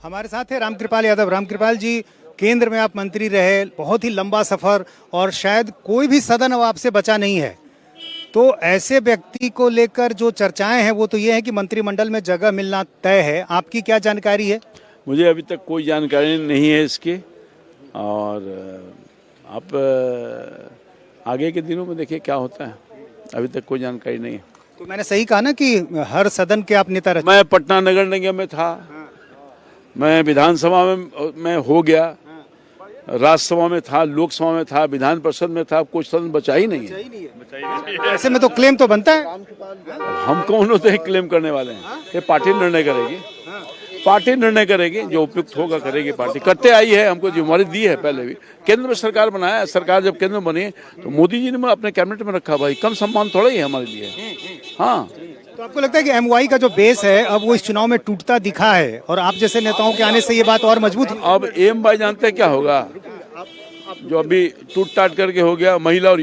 हमारे साथ है रामकृपाल यादव। रामकृपाल जी, केंद्र में आप मंत्री रहे, बहुत ही लंबा सफर और शायद कोई भी सदन अब आपसे बचा नहीं है। तो ऐसे व्यक्ति को लेकर जो चर्चाएं हैं वो तो ये है कि मंत्रिमंडल में जगह मिलना तय है। आपकी क्या जानकारी है? मुझे अभी तक कोई जानकारी नहीं है इसकी, और आप आगे के दिनों में देखिए क्या होता है। अभी तक कोई जानकारी नहीं है। तो मैंने सही कहा ना कि हर सदन के आप नेता रहे? मैं पटना नगर निगम में था, मैं विधानसभा में हो गया, राज्यसभा में था, लोकसभा में था, विधान परिषद में था। कुछ सदन बचा ही नहीं है। ऐसे में तो क्लेम तो बनता है। हम कौन होते हैं क्लेम करने वाले हैं? ये पार्टी निर्णय करेगी। पार्टी निर्णय करेगी, जो उपयुक्त होगा करेगी। पार्टी करते आई है, हमको जिम्मेवारी दी है। पहले भी केंद्र में सरकार बनाया, सरकार जब केंद्र में बनी तो मोदी जी ने अपने कैबिनेट में रखा। भाई कम सम्मान थोड़ा ही है हमारे लिए। हाँ, तो आपको लगता है कि एमवाई का जो बेस है अब वो इस चुनाव में टूटता दिखा है और आप जैसे नेताओं के आने से ये बात और मजबूत है? अब एम भाई जानते हैं क्या होगा, जो अभी टूट टाट करके हो गया महिला और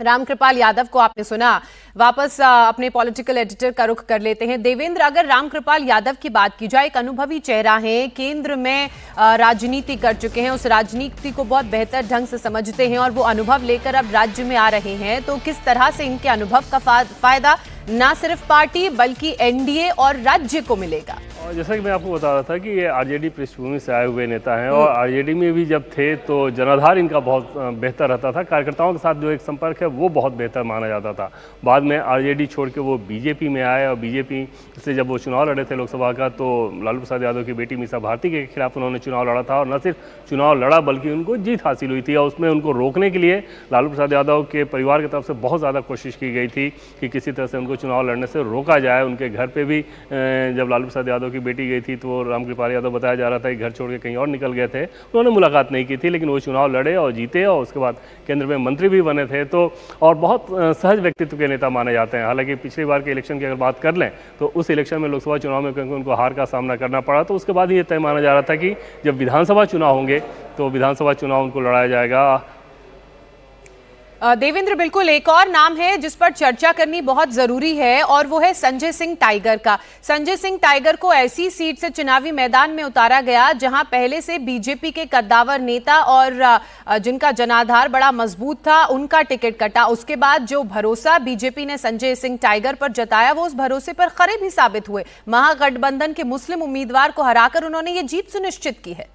रामकृपाल यादव को आपने सुना। वापस अपने पॉलिटिकल एडिटर का रुख कर लेते हैं। देवेंद्र, अगर रामकृपाल यादव की बात की जाए, एक अनुभवी चेहरा है, केंद्र में राजनीति कर चुके हैं, उस राजनीति को बहुत बेहतर ढंग से समझते हैं और वो अनुभव लेकर अब राज्य में आ रहे हैं, तो किस तरह से इनके अनुभव का फायदा न सिर्फ पार्टी बल्कि एनडीए और राज्य को मिलेगा? और जैसा कि मैं आपको बता रहा था कि ये आरजेडी पृष्ठभूमि से आए हुए नेता हैं और आरजेडी में भी जब थे तो जनाधार इनका बहुत बेहतर रहता था। कार्यकर्ताओं के साथ जो एक संपर्क है वो बहुत बेहतर माना जाता था। बाद में आरजेडी छोड़ के वो बीजेपी में आए और बीजेपी से जब वो चुनाव लड़े थे लोकसभा का, तो लालू प्रसाद यादव की बेटी मीसा भारती के खिलाफ उन्होंने चुनाव लड़ा था। और न सिर्फ चुनाव लड़ा बल्कि उनको जीत हासिल हुई थी। और उसमें उनको रोकने के लिए लालू प्रसाद यादव के परिवार की तरफ से बहुत ज़्यादा कोशिश की गई थी कि किसी तरह से उनको चुनाव लड़ने से रोका जाए। उनके घर पे भी जब लालू प्रसाद यादव की बेटी गई थी तो रामकृपाल यादव बताया जा रहा था कि घर छोड़ के कहीं और निकल गए थे। उन्होंने मुलाकात नहीं की थी, लेकिन वो चुनाव लड़े और जीते और उसके बाद केंद्र में मंत्री भी बने थे। तो और बहुत सहज व्यक्तित्व के नेता माने जाते हैं। हालांकि पिछली बार के इलेक्शन की अगर बात कर लें तो उस इलेक्शन में लोकसभा चुनाव में क्योंकि उनको हार का सामना करना पड़ा, तो उसके बाद ये तय माना जा रहा था कि जब विधानसभा चुनाव होंगे तो विधानसभा चुनाव उनको लड़ाया जाएगा। देवेंद्र, बिल्कुल एक और नाम है जिस पर चर्चा करनी बहुत जरूरी है और वो है संजय सिंह टाइगर का। संजय सिंह टाइगर को ऐसी सीट से चुनावी मैदान में उतारा गया जहां पहले से बीजेपी के कद्दावर नेता और जिनका जनाधार बड़ा मजबूत था उनका टिकट कटा। उसके बाद जो भरोसा बीजेपी ने संजय सिंह टाइगर पर जताया वो उस भरोसे पर खरे भी साबित हुए। महागठबंधन के मुस्लिम उम्मीदवार को हराकर उन्होंने ये जीत सुनिश्चित की है।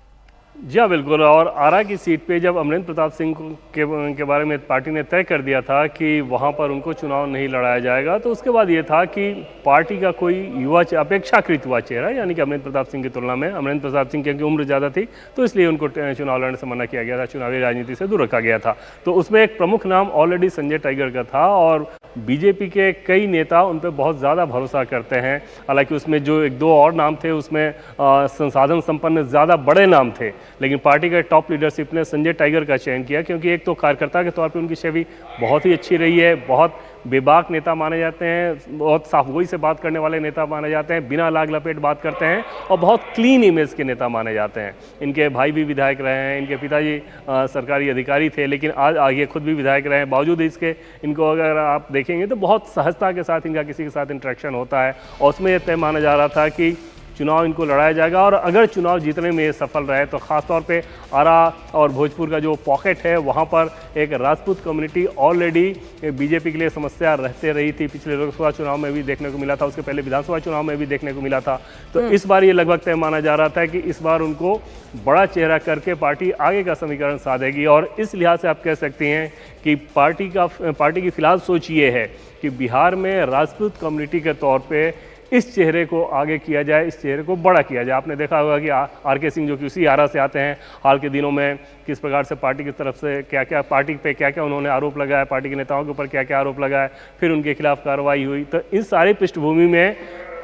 जी हाँ, बिल्कुल। और आरा की सीट पे जब अमरेंद्र प्रताप सिंह के बारे में पार्टी ने तय कर दिया था कि वहाँ पर उनको चुनाव नहीं लड़ाया जाएगा, तो उसके बाद ये था कि पार्टी का कोई युवा अपेक्षाकृत युवा चेहरा यानी कि अमरेंद्र प्रताप सिंह की तुलना में अमरेंद्र प्रताप सिंह की उम्र ज़्यादा थी तो इसलिए उनको चुनाव लड़ने से मना किया गया था, चुनावी राजनीति से दूर रखा गया था। तो उसमें एक प्रमुख नाम ऑलरेडी संजय टाइगर का था और बीजेपी के कई नेता उन पर बहुत ज़्यादा भरोसा करते हैं। हालांकि उसमें जो एक दो और नाम थे उसमें संसाधन संपन्न ज़्यादा बड़े नाम थे, लेकिन पार्टी के टॉप लीडरशिप ने संजय टाइगर का चयन किया क्योंकि एक तो कार्यकर्ता के तौर पे उनकी छवि बहुत ही अच्छी रही है, बहुत बेबाक नेता माने जाते हैं, बहुत साफगोई से बात करने वाले नेता माने जाते हैं, बिना लाग लपेट बात करते हैं और बहुत क्लीन इमेज के नेता माने जाते हैं। इनके भाई भी विधायक रहे हैं, इनके पिताजी सरकारी अधिकारी थे, लेकिन आज ये खुद भी विधायक रहे हैं। बावजूद इसके इनको अगर आप देखेंगे तो बहुत सहजता के साथ इनका किसी के साथ इंटरेक्शन होता है और उसमें यह तय माना जा रहा था कि चुनाव इनको लड़ाया जाएगा। और अगर चुनाव जीतने में ये सफल रहे तो ख़ासतौर पे आरा और भोजपुर का जो पॉकेट है वहाँ पर एक राजपूत कम्युनिटी ऑलरेडी बीजेपी के लिए समस्या रहते रही थी। पिछले लोकसभा चुनाव में भी देखने को मिला था, उसके पहले विधानसभा चुनाव में भी देखने को मिला था। तो इस बार ये लगभग तय माना जा रहा था कि इस बार उनको बड़ा चेहरा करके पार्टी आगे का समीकरण साधेगी। और इस लिहाज से आप कह सकते हैं कि पार्टी की फिलहाल सोच ये है कि बिहार में राजपूत कम्युनिटी के तौर पर इस चेहरे को आगे किया जाए, इस चेहरे को बड़ा किया जाए। आपने देखा होगा कि आर.के. सिंह जो कि उसी आरा से आते हैं, हाल के दिनों में किस प्रकार से पार्टी की तरफ से क्या पार्टी पे क्या उन्होंने आरोप लगाया, पार्टी के नेताओं के ऊपर क्या आरोप लगाया, फिर उनके खिलाफ कार्रवाई हुई। तो इस सारी पृष्ठभूमि में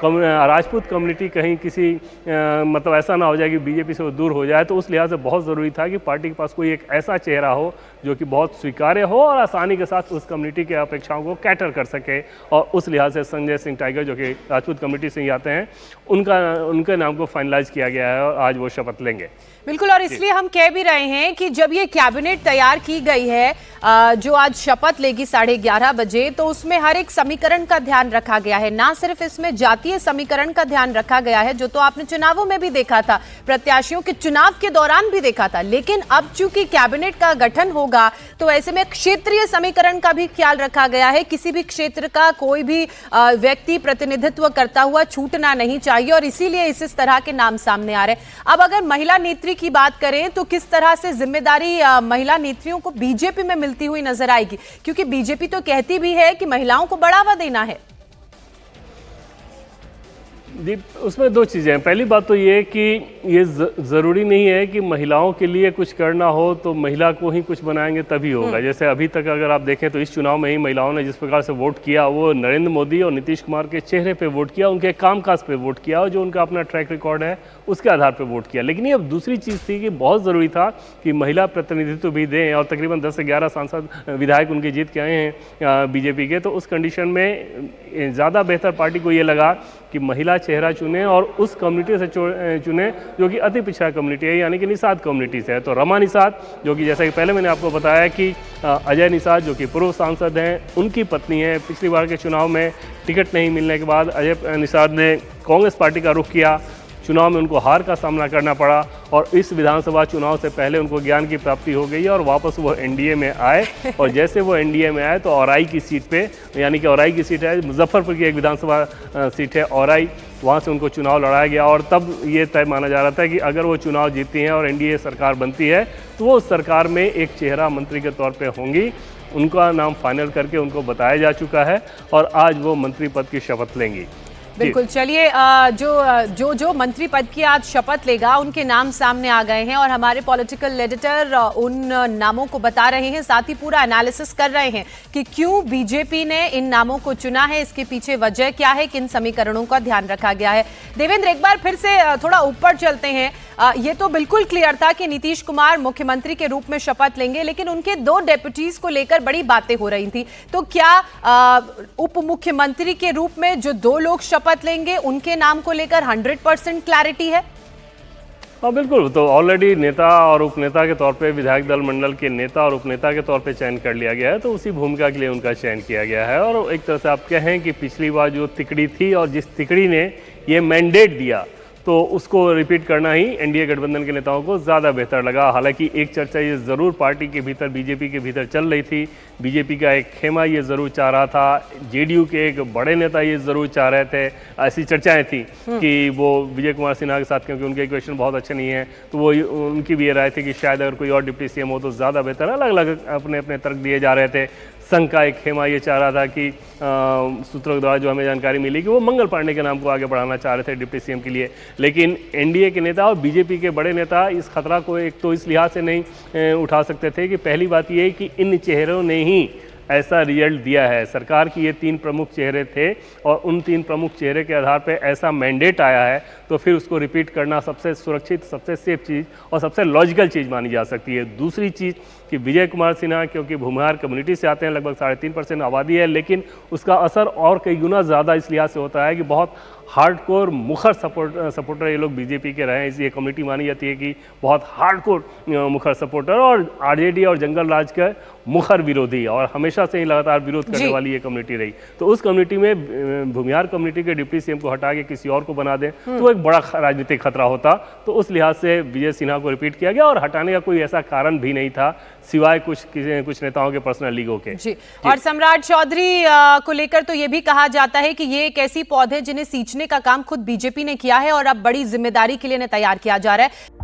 राजपूत कम्युनिटी कहीं किसी मतलब ऐसा ना हो जाए कि बीजेपी से वो दूर हो जाए, तो उस लिहाज से बहुत ज़रूरी था कि पार्टी के पास कोई एक ऐसा चेहरा हो जो कि बहुत स्वीकार्य हो और आसानी के साथ उस कम्युनिटी के अपेक्षाओं को कैटर कर सके। और उस लिहाज से संजय सिंह टाइगर जो कि राजपूत कम्युनिटी से ही आते हैं उनके नाम को फाइनलाइज किया गया है और आज वो शपथ लेंगे। बिल्कुल, और इसलिए हम कह भी रहे हैं कि जब ये कैबिनेट तैयार की गई है जो आज शपथ लेगी 11:30 बजे, तो उसमें हर एक समीकरण का ध्यान रखा गया है। ना सिर्फ इसमें जाति जातीय समीकरण का ध्यान रखा गया है, जो तो आपने चुनावों में भी देखा था, प्रत्याशियों के चुनाव के दौरान भी देखा था। लेकिन अब चूंकि कैबिनेट का गठन होगा तो ऐसे में क्षेत्रीय समीकरण का भी ख्याल रखा गया है। किसी भी क्षेत्र का कोई भी व्यक्ति प्रतिनिधित्व करता हुआ छूटना नहीं चाहिए और इसीलिए इस तरह के नाम सामने आ रहे हैं। अब अगर महिला नेत्री की बात करें तो किस तरह से जिम्मेदारी महिला नेत्रियों को बीजेपी में मिलती हुई नजर आएगी, क्योंकि बीजेपी तो कहती भी है कि महिलाओं को बढ़ावा देना है। उसमें दो चीज़ें हैं। पहली बात तो ये कि ये ज़रूरी नहीं है कि महिलाओं के लिए कुछ करना हो तो महिला को ही कुछ बनाएंगे तभी होगा। जैसे अभी तक अगर आप देखें तो इस चुनाव में ही महिलाओं ने जिस प्रकार से वोट किया वो नरेंद्र मोदी और नीतीश कुमार के चेहरे पे वोट किया, उनके कामकाज पे वोट किया और जो उनका अपना ट्रैक रिकॉर्ड है उसके आधार पर वोट किया। लेकिन ये अब दूसरी चीज़ थी कि बहुत ज़रूरी था कि महिला प्रतिनिधित्व भी दें और तकरीबन 10 से 11 सांसद विधायक उनके जीत के आए हैं बीजेपी के। तो उस कंडीशन में ज़्यादा बेहतर पार्टी को ये लगा कि महिला चेहरा चुने और उस कम्युनिटी से चुने जो कि अति पिछड़ा कम्युनिटी है, यानी कि निषाद कम्युनिटी से है। तो रमा निषाद जो कि जैसा कि पहले मैंने आपको बताया कि अजय निषाद जो कि पूर्व सांसद हैं, उनकी पत्नी है। पिछली बार के चुनाव में टिकट नहीं मिलने के बाद अजय निषाद ने कांग्रेस पार्टी का रुख किया, चुनाव में उनको हार का सामना करना पड़ा और इस विधानसभा चुनाव से पहले उनको ज्ञान की प्राप्ति हो गई और वापस वो एनडीए में आए। और जैसे वो एनडीए में आए तो औराई की सीट पे, यानी कि औराई की सीट है मुजफ्फरपुर की एक विधानसभा सीट है औराई, वहाँ से उनको चुनाव लड़ाया गया और तब ये तय माना जा रहा था कि अगर वो चुनाव जीतती हैं और एनडीए सरकार बनती है तो वो सरकार में एक चेहरा मंत्री के तौर पर होंगी। उनका नाम फाइनल करके उनको बताया जा चुका है और आज वो मंत्री पद की शपथ लेंगी। बिल्कुल, चलिए जो मंत्री पद की आज शपथ लेगा उनके नाम सामने आ गए हैं और हमारे पॉलिटिकल एडिटर उन नामों को बता रहे हैं, साथ ही पूरा एनालिसिस कर रहे हैं कि क्यों बीजेपी ने इन नामों को चुना है, इसके पीछे वजह क्या है, किन समीकरणों का ध्यान रखा गया है। देवेंद्र, एक बार फिर से थोड़ा ऊपर चलते हैं। ये तो बिल्कुल क्लियर था कि नीतीश कुमार मुख्यमंत्री के रूप में शपथ लेंगे, लेकिन उनके 2 डेप्यूटीज को लेकर बड़ी बातें हो रही थी। तो क्या उप मुख्यमंत्री के रूप में जो 2 लोग शपथ लेंगे उनके नाम को लेकर 100% क्लैरिटी है? हाँ बिल्कुल, तो ऑलरेडी नेता और उपनेता के तौर पे विधायक दल मंडल के नेता और उपनेता के तौर पे चयन कर लिया गया है, तो उसी भूमिका के लिए उनका चयन किया गया है। और एक तरह से आप कहें कि पिछली बार जो तिकड़ी थी और जिस तिकड़ी ने ये मैंडेट दिया तो उसको रिपीट करना ही एनडीए गठबंधन के नेताओं को ज़्यादा बेहतर लगा। हालांकि एक चर्चा ये ज़रूर पार्टी के भीतर, बीजेपी के भीतर चल रही थी, बीजेपी का एक खेमा ये ज़रूर चाह रहा था, जेडीयू के एक बड़े नेता ये ज़रूर चाह रहे थे, ऐसी चर्चाएं थी कि वो विजय कुमार सिन्हा के साथ, क्योंकि उनके इक्वेशन बहुत अच्छे नहीं हैं, तो वो उनकी भी ये राय थी कि शायद अगर कोई और डिप्टी सीएम हो तो ज़्यादा बेहतर। अलग अलग अपने अपने तर्क दिए जा रहे थे। संघ का एक खेमा ये चाह रहा था कि सूत्रों द्वारा जो हमें जानकारी मिली कि वो मंगल पांडे के नाम को आगे बढ़ाना चाह रहे थे डिप्टी सीएम के लिए। लेकिन एनडीए के नेता और बीजेपी के बड़े नेता इस खतरा को एक तो इस लिहाज से नहीं उठा सकते थे कि पहली बात ये कि इन चेहरों ने ही ऐसा रिजल्ट दिया है। सरकार की ये 3 प्रमुख चेहरे थे और उन 3 प्रमुख चेहरे के आधार पे ऐसा मैंडेट आया है, तो फिर उसको रिपीट करना सबसे सुरक्षित, सबसे सेफ चीज़ और सबसे लॉजिकल चीज़ मानी जा सकती है। दूसरी चीज़ कि विजय कुमार सिन्हा क्योंकि भूमिहार कम्युनिटी से आते हैं, लगभग 3.5% आबादी है, लेकिन उसका असर और कई गुना ज़्यादा इस लिहाज से होता है कि बहुत हार्डकोर मुखर सपोर्टर ये लोग बीजेपी के रहे हैं। इसलिए कम्युनिटी मानी जाती है कि बहुत हार्डकोर मुखर सपोर्टर और आरजेडी और जंगल राज के मुखर विरोधी और हमेशा से ही लगातार विरोध करने वाली ये कम्युनिटी रही। तो उस कम्युनिटी में भूमिहार कम्युनिटी के डिप्टी सीएम को हटा के किसी और को बना दें तो एक बड़ा राजनीतिक खतरा होता। तो उस लिहाज से विजय सिन्हा को रिपीट किया गया और हटाने का कोई ऐसा कारण भी नहीं था सिवाय कुछ नेताओं के पर्सनल लीगो के। जी। और सम्राट चौधरी को लेकर तो ये भी कहा जाता है कि ये एक ऐसी पौध है जिन्हें सींचने का काम खुद बीजेपी ने किया है और अब बड़ी जिम्मेदारी के लिए तैयार किया जा रहा है।